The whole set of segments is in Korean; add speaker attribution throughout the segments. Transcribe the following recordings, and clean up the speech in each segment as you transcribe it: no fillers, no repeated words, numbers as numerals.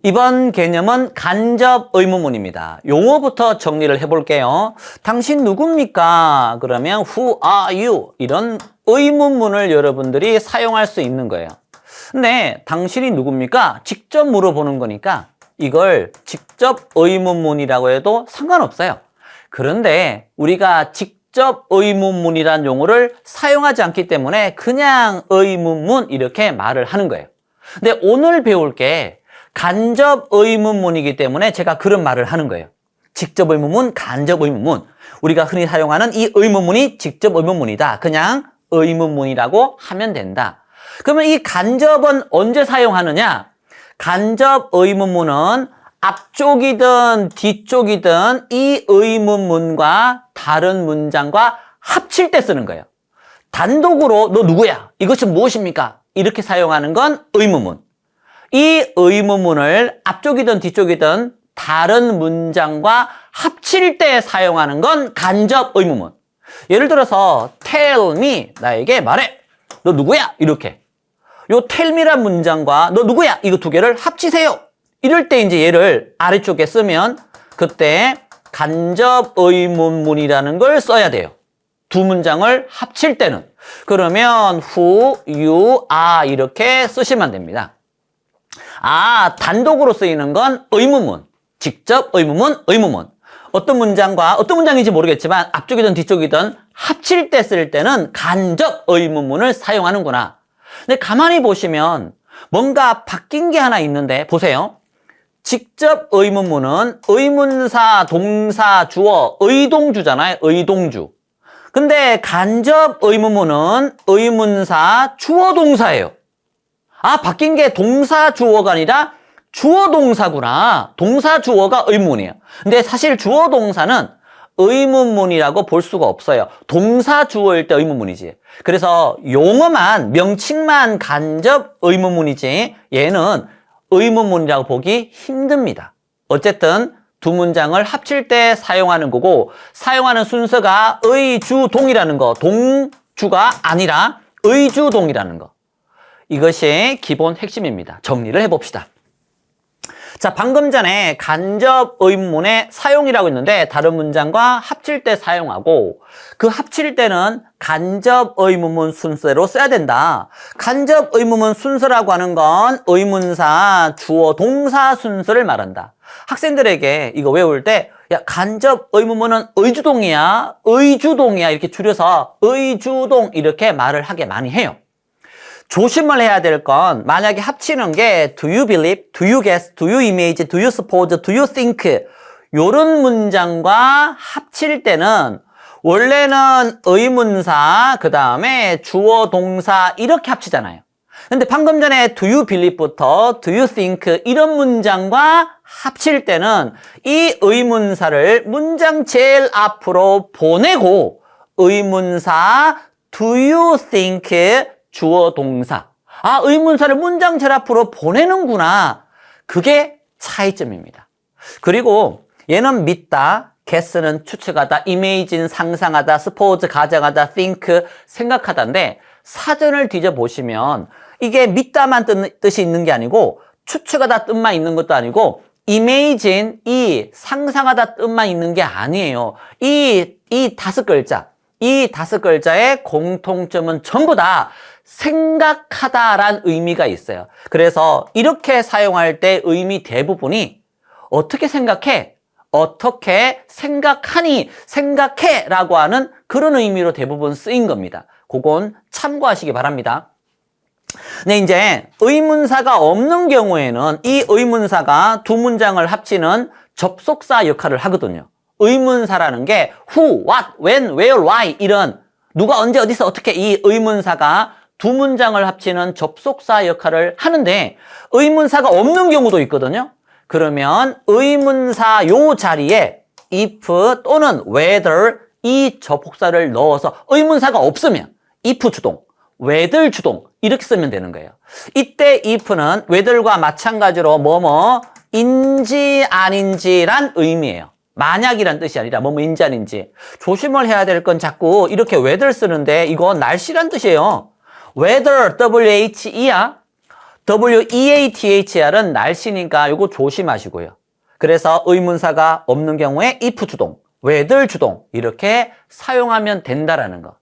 Speaker 1: 이번 개념은 간접 의문문입니다. 용어부터 정리를 해볼게요. 당신 누굽니까? 그러면 Who are you? 이런 의문문을 여러분들이 사용할 수 있는 거예요. 근데 당신이 누굽니까? 직접 물어보는 거니까 이걸 직접 의문문이라고 해도 상관없어요. 그런데 우리가 직접 의문문이란 용어를 사용하지 않기 때문에 그냥 의문문 이렇게 말을 하는 거예요. 근데 오늘 배울 게 간접 의문문이기 때문에 제가 그런 말을 하는 거예요. 직접 의문문, 간접 의문문. 우리가 흔히 사용하는 이 의문문이 직접 의문문이다. 그냥 의문문이라고 하면 된다. 그러면 이 간접은 언제 사용하느냐? 간접 의문문은 앞쪽이든 뒤쪽이든 이 의문문과 다른 문장과 합칠 때 쓰는 거예요. 단독으로 너 누구야? 이것이 무엇입니까? 이렇게 사용하는 건 의문문. 이 의문문을 앞쪽이든 뒤쪽이든 다른 문장과 합칠 때 사용하는 건 간접 의문문. 예를 들어서 tell me, 나에게 말해. 너 누구야? 이렇게. 요 tell me란 문장과 너 누구야? 이거 두 개를 합치세요. 이럴 때 이제 얘를 아래쪽에 쓰면 그때 간접 의문문이라는 걸 써야 돼요. 두 문장을 합칠 때는. 그러면 who, you, are 이렇게 쓰시면 됩니다. 단독으로 쓰이는 건 의문문. 직접 의문문, 의문문. 어떤 문장인지 모르겠지만 앞쪽이든 뒤쪽이든 합칠 때 쓸 때는 간접 의문문을 사용하는구나. 근데 가만히 보시면 뭔가 바뀐 게 하나 있는데 보세요. 직접 의문문은 의문사, 동사, 주어, 의동주잖아요. 의동주. 근데 간접 의문문은 의문사, 주어, 동사예요. 바뀐 게 동사, 주어가 아니라 주어, 동사구나. 동사, 주어가 의문이에요. 근데 사실 주어, 동사는 의문문이라고 볼 수가 없어요. 동사, 주어일 때 의문문이지. 그래서 용어만, 명칭만 간접 의문문이지 얘는 의문문이라고 보기 힘듭니다. 어쨌든 두 문장을 합칠 때 사용하는 거고 사용하는 순서가 의주동이라는 거. 동주가 아니라 의주동이라는 거. 이것이 기본 핵심입니다. 정리를 해봅시다. 자, 방금 전에 간접 의문문의 사용이라고 했는데 다른 문장과 합칠 때 사용하고 그 합칠 때는 간접 의문문 순서로 써야 된다. 간접 의문문 순서라고 하는 건 의문사, 주어, 동사 순서를 말한다. 학생들에게 이거 외울 때 간접 의문문은 의주동이야, 의주동이야 이렇게 줄여서 의주동 이렇게 말을 하게 많이 해요. 조심을 해야 될 건 만약에 합치는 게 do you believe, do you guess, do you imagine, do you suppose, do you think 요런 문장과 합칠 때는 원래는 의문사, 그 다음에 주어, 동사 이렇게 합치잖아요. 근데 방금 전에 do you believe부터 do you think 이런 문장과 합칠 때는 이 의문사를 문장 제일 앞으로 보내고 의문사 do you think 주어, 동사. 의문사를 문장 제일 앞으로 보내는구나. 그게 차이점입니다. 그리고 얘는 믿다, guess는 추측하다, imagine 상상하다, suppose 가정하다, think 생각하다인데 사전을 뒤져보시면 이게 믿다만 뜻이 있는 게 아니고 추측하다 뜻만 있는 것도 아니고 imagine 이 상상하다 뜻만 있는 게 아니에요. 이 다섯 글자. 이 다섯 글자의 공통점은 전부 다 생각하다란 의미가 있어요. 그래서 이렇게 사용할 때 의미 대부분이 어떻게 생각해? 어떻게 생각하니? 생각해! 라고 하는 그런 의미로 대부분 쓰인 겁니다. 그건 참고하시기 바랍니다. 네, 이제 의문사가 없는 경우에는 이 의문사가 두 문장을 합치는 접속사 역할을 하거든요. 의문사라는 게 who, what, when, where, why 이런 누가 언제 어디서 어떻게 이 의문사가 두 문장을 합치는 접속사 역할을 하는데 의문사가 없는 경우도 있거든요. 그러면 의문사 요 자리에 if 또는 whether 이 접속사를 넣어서 의문사가 없으면 if 주동, whether 주동 이렇게 쓰면 되는 거예요. 이때 if는 whether과 마찬가지로 뭐뭐인지 아닌지란 의미예요. 만약이란 뜻이 아니라 뭐뭐인지 아닌지. 조심을 해야 될 건 자꾸 이렇게 weather 쓰는데 이거 날씨란 뜻이에요. weather, W-H-E야. WEATHR은 날씨니까 요거 조심하시고요. 그래서 의문사가 없는 경우에 if 주동, whether 주동 이렇게 사용하면 된다라는 거.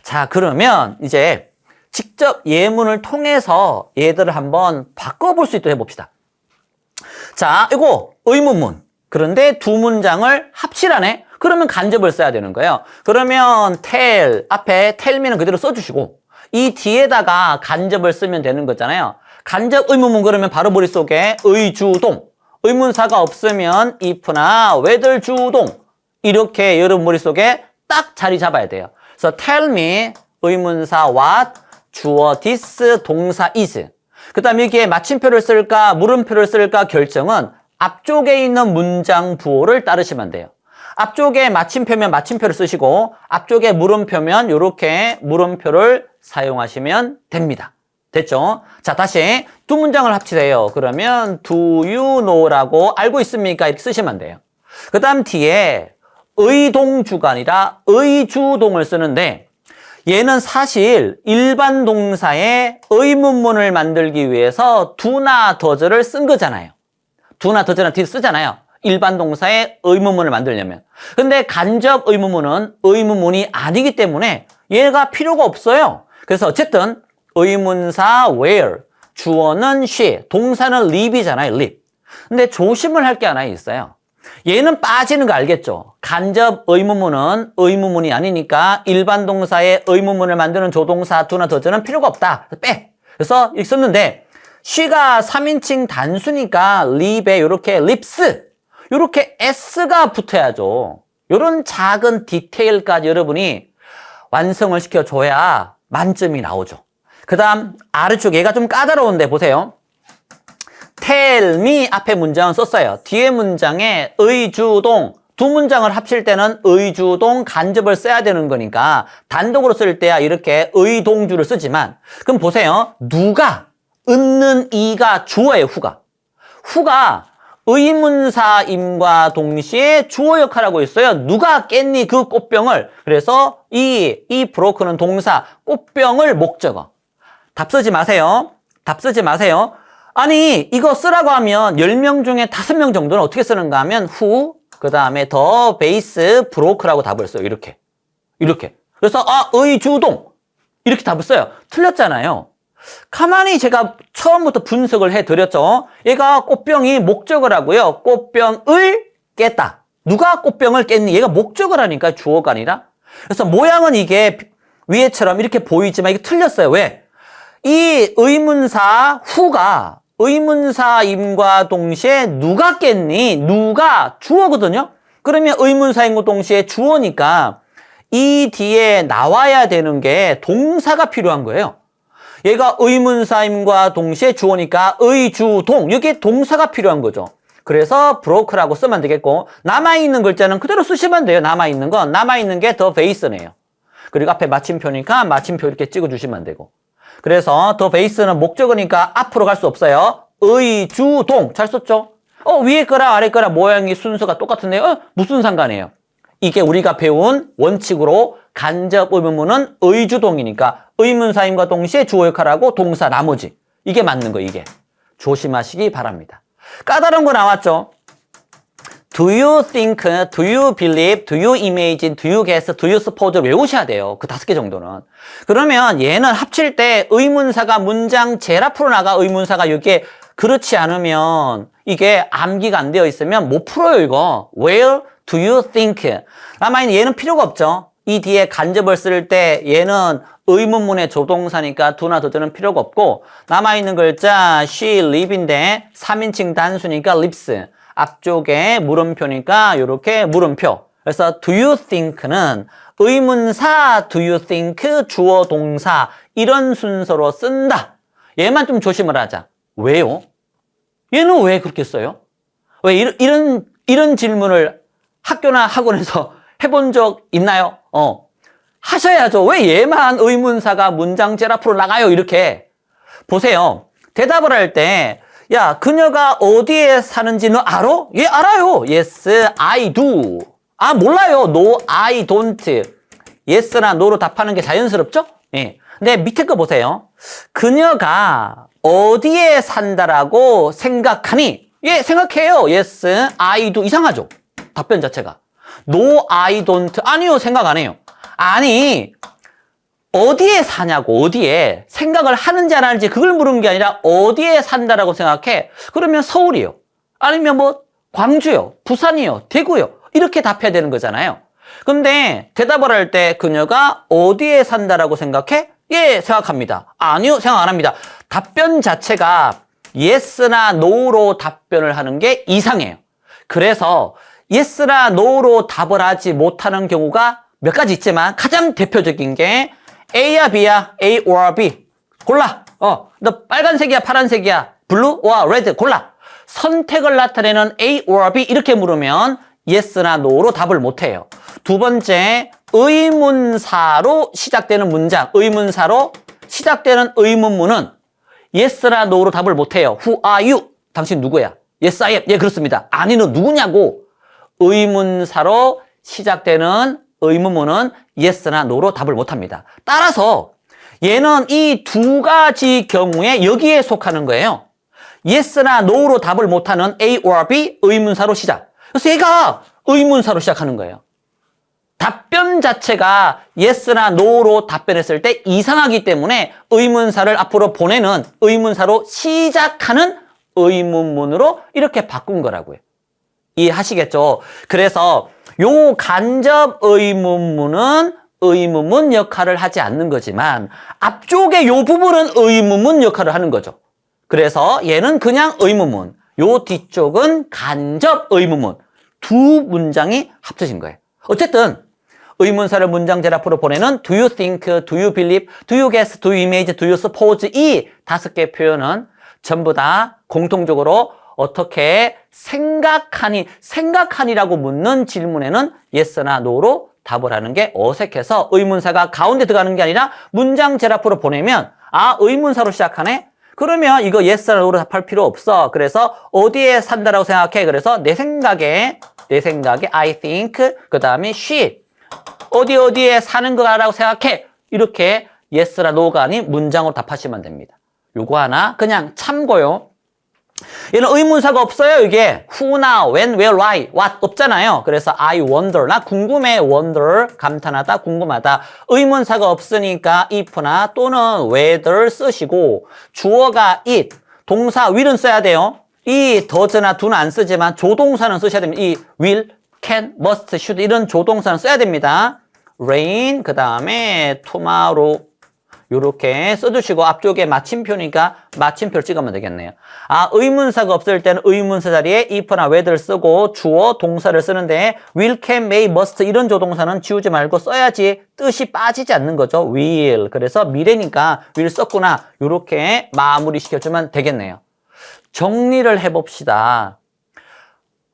Speaker 1: 자, 그러면 이제 직접 예문을 통해서 얘들을 한번 바꿔볼 수 있도록 해봅시다. 자, 이거 의문문. 그런데 두 문장을 합치라네? 그러면 간접을 써야 되는 거예요. 그러면 tell, 앞에 tell me는 그대로 써주시고 이 뒤에다가 간접을 쓰면 되는 거잖아요. 간접 의문문 그러면 바로 머릿속에 의주동, 의문사가 없으면 if나 whether 주동 이렇게 여러분 머릿속에 딱 자리 잡아야 돼요. 그래서 tell me 의문사 what, 주어 this, 동사 is. 그 다음 여기에 마침표를 쓸까 물음표를 쓸까 결정은 앞쪽에 있는 문장 부호를 따르시면 돼요. 앞쪽에 마침표면 마침표를 쓰시고 앞쪽에 물음표면 이렇게 물음표를 사용하시면 됩니다. 됐죠? 자, 다시 두 문장을 합치세요. 그러면 do you know라고 알고 있습니까? 이렇게 쓰시면 돼요. 그 다음 뒤에 의동주가 아니라 의주동을 쓰는데 얘는 사실 일반 동사의 의문문을 만들기 위해서 do나 does를 쓴 거잖아요. do나 does나 did 쓰잖아요. 일반 동사의 의문문을 만들려면. 근데 간접 의문문은 의문문이 아니기 때문에 얘가 필요가 없어요. 그래서 어쨌든 의문사 where, 주어는 she, 동사는 live이잖아요. live. 근데 조심을 할 게 하나 있어요. 얘는 빠지는 거 알겠죠? 간접 의문문은 의문문이 아니니까 일반 동사의 의문문을 만드는 조동사 do나 does는 필요가 없다. 빼. 그래서 이렇게 썼는데 she가 3인칭 단수니까 live에 이렇게 lives, 이렇게 s가 붙어야죠. 이런 작은 디테일까지 여러분이 완성을 시켜줘야 만점이 나오죠. 그 다음 아래쪽 얘가 좀 까다로운데 보세요. tell me 앞에 문장은 썼어요. 뒤에 문장에 의주동 두 문장을 합칠 때는 의주동 간접을 써야 되는 거니까 단독으로 쓸 때야 이렇게 의동주를 쓰지만 그럼 보세요. 누가 은는 이가 주어예요. 후가 의문사임과 동시에 주어 역할을 하고 있어요. 누가 깼니 그 꽃병을. 그래서 이 broke는 동사, 꽃병을 목적어. 답 쓰지 마세요. 답 쓰지 마세요. 아니 이거 쓰라고 하면 10명 중에 5명 정도는 어떻게 쓰는가 하면 who, 그 다음에 the base, broke라고 답을 써요. 이렇게. 그래서 의주동 이렇게 답을 써요. 틀렸잖아요. 가만히 제가 처음부터 분석을 해드렸죠. 얘가 꽃병이 목적을 하고요. 꽃병을 깼다. 누가 꽃병을 깼니? 얘가 목적을 하니까 주어가 아니라. 그래서 모양은 이게 위에처럼 이렇게 보이지만 이게 틀렸어요. 왜? 이 의문사 후가 의문사임과 동시에 누가 깼니? 누가 주어거든요. 그러면 의문사임과 동시에 주어니까 이 뒤에 나와야 되는 게 동사가 필요한 거예요. 얘가 의문사임과 동시에 주어니까 의주동, 여기에 동사가 필요한 거죠. 그래서 broke라고 쓰면 되겠고 남아있는 글자는 그대로 쓰시면 돼요. 남아있는 게 the base네요. 그리고 앞에 마침표니까 마침표 이렇게 찍어주시면 되고. 그래서 the base는 목적어니까 앞으로 갈 수 없어요. 의주동 잘 썼죠? 위에 거랑 아래 거랑 모양이 순서가 똑같은데요. 무슨 상관이에요? 이게 우리가 배운 원칙으로 간접 의문문은 의주동이니까 의문사임과 동시에 주어 역할을 하고 동사 나머지 이게 맞는 거 이게 조심하시기 바랍니다. 까다로운 거 나왔죠? Do you think, do you believe, do you imagine, do you guess, do you suppose 외우셔야 돼요. 그 5개 정도는. 그러면 얘는 합칠 때 의문사가 문장 제일 앞으로 나가 의문사가 여기에 그렇지 않으면 이게 암기가 안 되어 있으면 못 풀어요 이거. Where do you think? 남아있는 얘는 필요가 없죠. 이 뒤에 간접을 쓸 때 얘는 의문문의 조동사니까 do나 does는 필요가 없고 남아있는 글자 she live인데 3인칭 단수니까 lives. 앞쪽에 물음표니까 이렇게 물음표. 그래서 do you think는 의문사 do you think 주어 동사 이런 순서로 쓴다. 얘만 좀 조심을 하자. 왜요? 얘는 왜 그렇게 써요? 왜 이런 질문을 학교나 학원에서 해본 적 있나요? 하셔야죠. 왜 얘만 의문사가 문장 제일 앞으로 나가요? 이렇게. 보세요. 대답을 할 때, 야, 그녀가 어디에 사는지 너 알아? 예, 알아요. Yes, I do. 몰라요. No, I don't. Yes나 no로 답하는 게 자연스럽죠? 예. 근데 밑에 거 보세요. 그녀가 어디에 산다라고 생각하니? 예, 생각해요. Yes, I do. 이상하죠? 답변 자체가. No, I don't. 아니요, 생각 안 해요. 아니, 어디에 사냐고, 어디에. 생각을 하는지 안 하는지 그걸 물은 게 아니라 어디에 산다라고 생각해? 그러면 서울이요. 아니면 뭐 광주요, 부산이요, 대구요. 이렇게 답해야 되는 거잖아요. 근데 대답을 할 때 그녀가 어디에 산다라고 생각해? 예, 생각합니다. 아니요, 생각 안 합니다. 답변 자체가 yes나 no로 답변을 하는 게 이상해요. 그래서 yes나 no로 답을 하지 못하는 경우가 몇 가지 있지만 가장 대표적인 게 A야 B야, A or B. 골라. 너 빨간색이야, 파란색이야, 블루 or 레드 골라. 선택을 나타내는 A or B 이렇게 물으면 yes나 no로 답을 못해요. 두 번째, 의문사로 시작되는 문장, 의문사로 시작되는 의문문은 yes나 no로 답을 못해요. Who are you? 당신 누구야? Yes, I am. 예, 그렇습니다. 아니, 너 누구냐고. 의문사로 시작되는 의문문은 yes나 no로 답을 못합니다. 따라서 얘는 이 두 가지 경우에 여기에 속하는 거예요. yes나 no로 답을 못하는 A or B 의문사로 시작. 그래서 얘가 의문사로 시작하는 거예요. 답변 자체가 yes나 no로 답변했을 때 이상하기 때문에 의문사를 앞으로 보내는 의문사로 시작하는 의문문으로 이렇게 바꾼 거라고요. 이해하시겠죠? 그래서 요 간접 의문문은 의문문 역할을 하지 않는 거지만 앞쪽에 요 부분은 의문문 역할을 하는 거죠. 그래서 얘는 그냥 의문문, 요 뒤쪽은 간접 의문문. 두 문장이 합쳐진 거예요. 어쨌든 의문사를 문장 제라프로 보내는 do you think, do you believe, do you guess, do you imagine, do you suppose 이 5개 표현은 전부 다 공통적으로 어떻게 생각하니라고 묻는 질문에는 yes나 no로 답을 하는 게 어색해서 의문사가 가운데 들어가는 게 아니라 문장 제라프로 보내면 의문사로 시작하네? 그러면 이거 yes나 no로 답할 필요 없어. 그래서 어디에 산다라고 생각해? 그래서 내 생각에 I think, 그 다음에 she 어디에 사는 거라고 생각해? 이렇게 yes나 no가 아닌 문장으로 답하시면 됩니다. 요거 하나 그냥 참고요. 얘는 의문사가 없어요. 이게 who나 when, where, why, what 없잖아요. 그래서 I wonder, 나 궁금해, wonder, 감탄하다, 궁금하다. 의문사가 없으니까 if나 또는 whether 쓰시고 주어가 it, 동사 will은 써야 돼요. 이 does나 do는 안 쓰지만 조동사는 쓰셔야 됩니다. 이 will, can, must, should 이런 조동사는 써야 됩니다. rain, 그 다음에 tomorrow 요렇게 써주시고 앞쪽에 마침표니까 마침표를 찍으면 되겠네요. 의문사가 없을 때는 의문사 자리에 if나 whether 쓰고 주어, 동사를 쓰는데 will, can, may, must 이런 조동사는 지우지 말고 써야지 뜻이 빠지지 않는 거죠. will. 그래서 미래니까 will 썼구나. 요렇게 마무리 시켜주면 되겠네요. 정리를 해봅시다.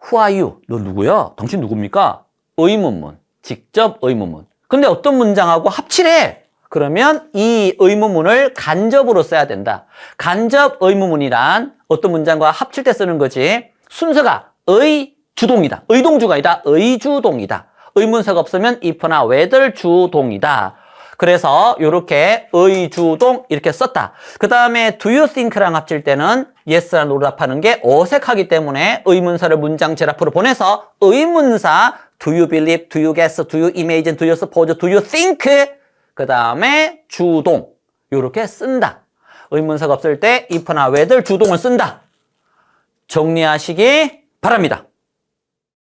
Speaker 1: Who are you? 너 누구야? 당신 누굽니까? 의문문. 직접 의문문. 근데 어떤 문장하고 합치래? 그러면 이 의문문을 간접으로 써야 된다. 간접 의문문이란 어떤 문장과 합칠 때 쓰는 거지. 순서가 의주동이다. 의동주가 아니다. 의주동이다. 의문사가 없으면 if나 whether 주동이다. 그래서 이렇게 의주동 이렇게 썼다. 그 다음에 do you think랑 합칠 때는 yes나 no로 답하는 게 어색하기 때문에 의문사를 문장 제라프로 보내서 의문사 do you believe, do you guess, do you imagine, do you suppose, do you think 그 다음에 주동 이렇게 쓴다. 의문사가 없을 때 if나 whether 주동을 쓴다. 정리하시기 바랍니다.